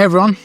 Hey everyone.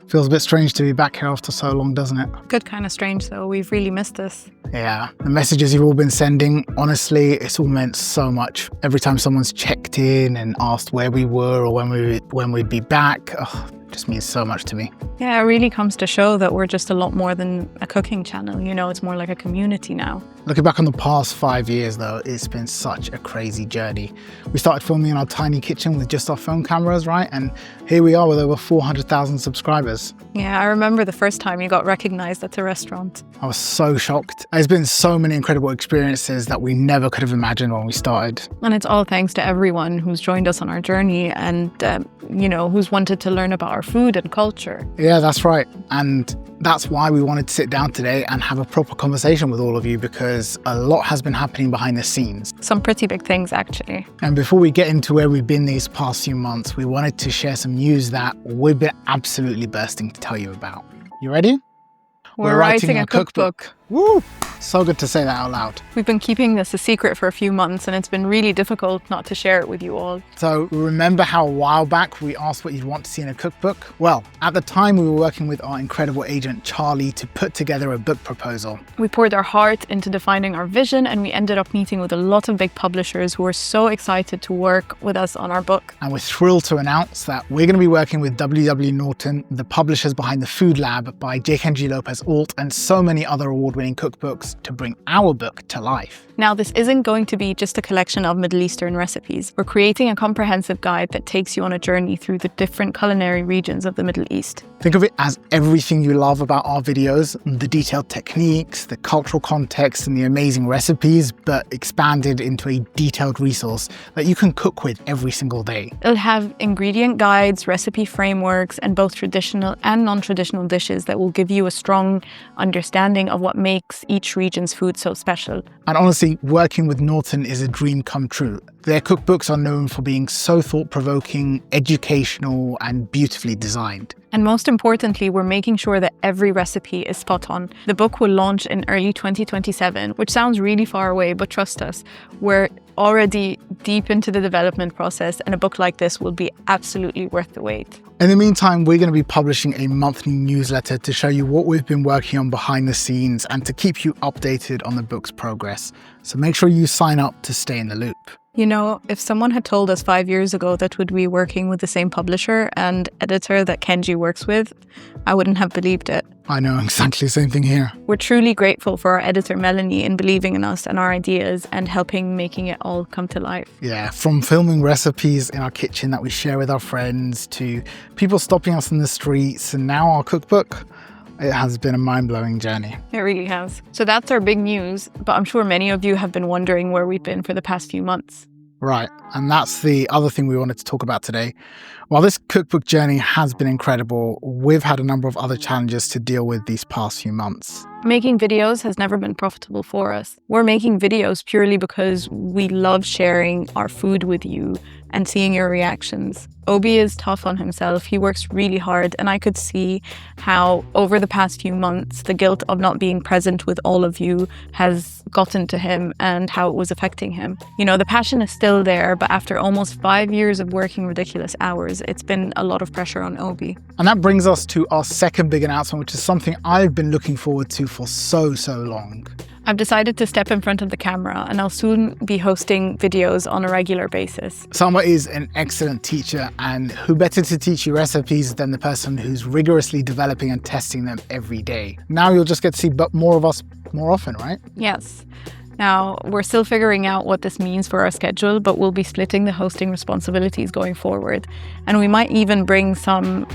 Feels a bit strange to be back here after so long, doesn't it? Good kind of strange though, we've really missed this. Yeah, the messages you've all been sending, honestly, it's all meant so much. Every time someone's checked in and asked where we were or when we'd be back, it just means so much to me. Yeah, it really comes to show that we're just a lot more than a cooking channel, it's more like a community now. Looking back on the past 5 years though, it's been such a crazy journey. We started filming in our tiny kitchen with just our phone cameras, right? And here we are with over 400,000 subscribers. Yeah, I remember the first time you got recognized at the restaurant. I was so shocked. There's been so many incredible experiences that we never could have imagined when we started. And it's all thanks to everyone who's joined us on our journey and, who's wanted to learn about our food and culture. Yeah, that's right. And that's why we wanted to sit down today and have a proper conversation with all of you, because a lot has been happening behind the scenes. Some pretty big things, actually. And before we get into where we've been these past few months, we wanted to share some news that we've been absolutely bursting to tell you about. You ready? We're writing a cookbook. Woo! So good to say that out loud. We've been keeping this a secret for a few months and it's been really difficult not to share it with you all. So remember how a while back we asked what you'd want to see in a cookbook? Well, at the time we were working with our incredible agent Charlie to put together a book proposal. We poured our heart into defining our vision and we ended up meeting with a lot of big publishers who were so excited to work with us on our book. And we're thrilled to announce that we're going to be working with W.W. Norton, the publishers behind The Food Lab by Jake and G. Lopez Alt, and so many other award-winning cookbooks to bring our book to life. Now, this isn't going to be just a collection of Middle Eastern recipes. We're creating a comprehensive guide that takes you on a journey through the different culinary regions of the Middle East. Think of it as everything you love about our videos, the detailed techniques, the cultural context, and the amazing recipes, but expanded into a detailed resource that you can cook with every single day. It'll have ingredient guides, recipe frameworks, and both traditional and non-traditional dishes that will give you a strong understanding of what makes each region's food so special. And honestly, working with Norton is a dream come true. Their cookbooks are known for being so thought-provoking, educational, and beautifully designed. And most importantly, we're making sure that every recipe is spot on. The book will launch in early 2027, which sounds really far away, but trust us, we're already deep into the development process, and a book like this will be absolutely worth the wait. In the meantime, we're going to be publishing a monthly newsletter to show you what we've been working on behind the scenes and to keep you updated on the book's progress. So make sure you sign up to stay in the loop. If someone had told us 5 years ago that we'd be working with the same publisher and editor that Kenji works with, I wouldn't have believed it. I know, exactly the same thing here. We're truly grateful for our editor Melanie in believing in us and our ideas and helping making it all come to life. Yeah, from filming recipes in our kitchen that we share with our friends to people stopping us in the streets and now our cookbook. It has been a mind-blowing journey. It really has. So that's our big news, but I'm sure many of you have been wondering where we've been for the past few months. Right, and that's the other thing we wanted to talk about today. While this cookbook journey has been incredible, we've had a number of other challenges to deal with these past few months. Making videos has never been profitable for us. We're making videos purely because we love sharing our food with you and seeing your reactions. Obi is tough on himself. He works really hard, and I could see how over the past few months, the guilt of not being present with all of you has gotten to him and how it was affecting him. The passion is still there, but after almost 5 years of working ridiculous hours, it's been a lot of pressure on Obi. And that brings us to our second big announcement, which is something I've been looking forward to for so long. I've decided to step in front of the camera and I'll soon be hosting videos on a regular basis. Summer is an excellent teacher, and who better to teach you recipes than the person who's rigorously developing and testing them every day. Now you'll just get to see more of us more often, right? Yes. Now, we're still figuring out what this means for our schedule, but we'll be splitting the hosting responsibilities going forward. And we might even bring some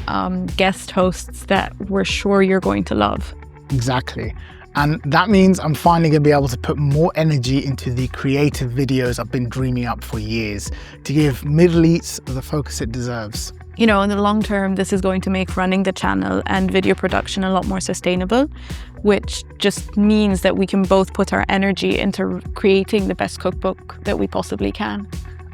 guest hosts that we're sure you're going to love. Exactly. And that means I'm finally going to be able to put more energy into the creative videos I've been dreaming up for years to give Middle East the focus it deserves. In the long term, this is going to make running the channel and video production a lot more sustainable, which just means that we can both put our energy into creating the best cookbook that we possibly can.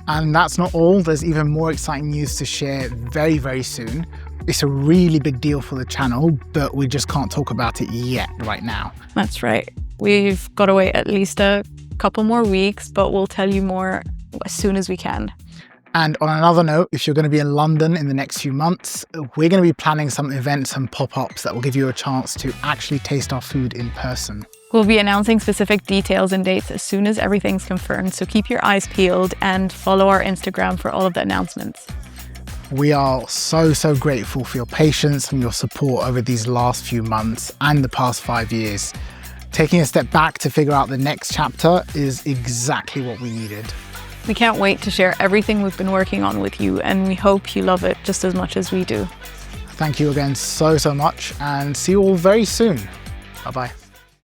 And that's not all. There's even more exciting news to share very soon. It's a really big deal for the channel, but we just can't talk about it yet right now. That's right. We've got to wait at least a couple more weeks, but we'll tell you more as soon as we can. And on another note, if you're going to be in London in the next few months, we're going to be planning some events and pop-ups that will give you a chance to actually taste our food in person. We'll be announcing specific details and dates as soon as everything's confirmed, so keep your eyes peeled and follow our Instagram for all of the announcements. We are so grateful for your patience and your support over these last few months and the past 5 years. Taking a step back to figure out the next chapter is exactly what we needed. We can't wait to share everything we've been working on with you, and we hope you love it just as much as we do. Thank you again so much, and see you all very soon. Bye-bye.